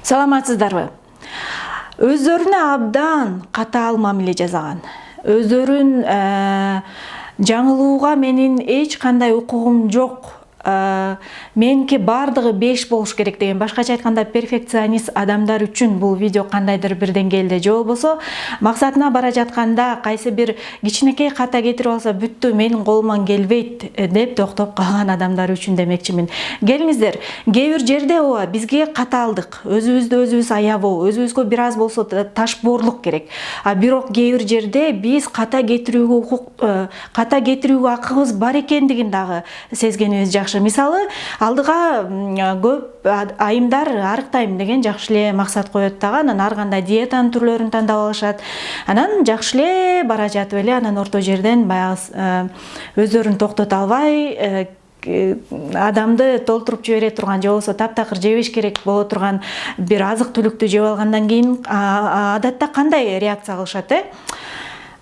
Саламатсыздарбы? Өздөрүнө абдан катаал мамиле жасаган. Өздөрүн жаңылууга менин эч кандай укугум жок. Меники бардыгы 5 болуш керек деген, башкача айтканда перфекционист адамдар үчүн бул видео кандайдыр бир деңгээлде, же болбосо максатына бара жатканда кайсы бир кичинекей ката кетирип алса бүттү, менин колуман келбейт деп токтоп калган адамдар үчүн демекчимин. Келиңиздер, кээ бир жерде ооба бизге катаалдык, өзүбүздү өзүбүз аябоо, өзүбүзгө бир аз болсо ташбоорлук керек. Бирок кээ бир жерде биз ката кетирүүгө акыбыз бар экендигин дагы сезгенибиз жакшы. Мисалы, алдыга көп айымдар арыктайм деген жакшы эле максат коет дагы, анан ар кандай диетанын түрлөрүн тандап алышат. Анан жакшы эле бара жатып эле, анан орто жерден баягы өздөрүн токтото албай, адамды толтуруп жибере турган, же болбосо таптакыр жебеш керек боло турган бир азык түлүктү жеп алгандан кийин адатта кандай реакция кылышат?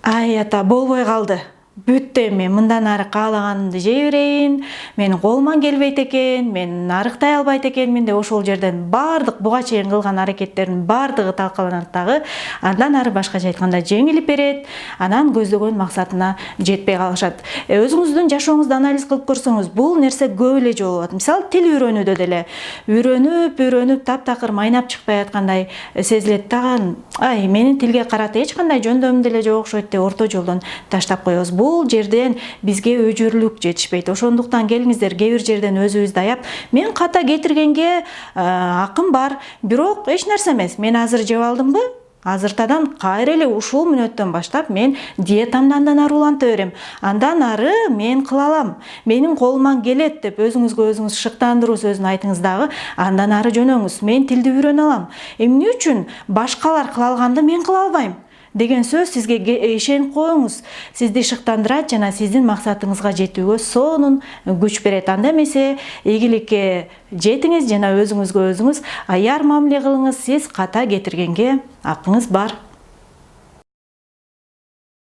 Ай ата, болбой калды. Бүттү, мен мындан ары каалаганымды жей берейин, менин колуман келбейт экен, мен арыктай албайт экенмин деп ошол жерден бардык буга чейин кылган аракеттердин бардыгы талкаланат дагы. Андан ары башкача айтканда жеңилип берет, анан көздөгөн максатына жетпей калышат. Өзүңүздүн жашооңузду анализ кылып көрсөңүз, бул нерсе көп эле жолу болот. Мисалы, тил үйрөнүүдө деле үйрөнүп таптакыр майнап чыкпай аткандай сезилет дагы. Ай, менин тилге карата эч кандай жөндөмүм деле жок окшойт деп орто жолдон таштап коебуз. Бул жерден бизге өжөрлүк жетишпейт. Ошондуктан келиңиздер, кээ бир жерден өзүбүздү аяп, мен ката кетиргенге акым бар, бирок эч нерсе эмес. Мен азыр жеп алдымбы? Азыртадан кайра эле ушул мүнөттөн баштап мен диетамды андан ары уланта берем. Андан ары мен кыла алам. Менин колуман келет деп өзүңүзгө өзүңүз шыктандыруу сөзүн айтыңыз дагы. Андан ары жөнөңүз. Мен тилди үйрөнө алам. Эмне үчүн башкалар кыла алганды мен кыла албайм деген сөз сизге ишенип коюңуз. Сизди шыктандырат жана сиздин максатыңызга жетүүгө сонун күч берет. Анда эмесе ийгиликке жетиңиз жана өзүңүзгө өзүңүз аяр мамиле кылыңыз. Сиз ката кетиргенге акыңыз бар.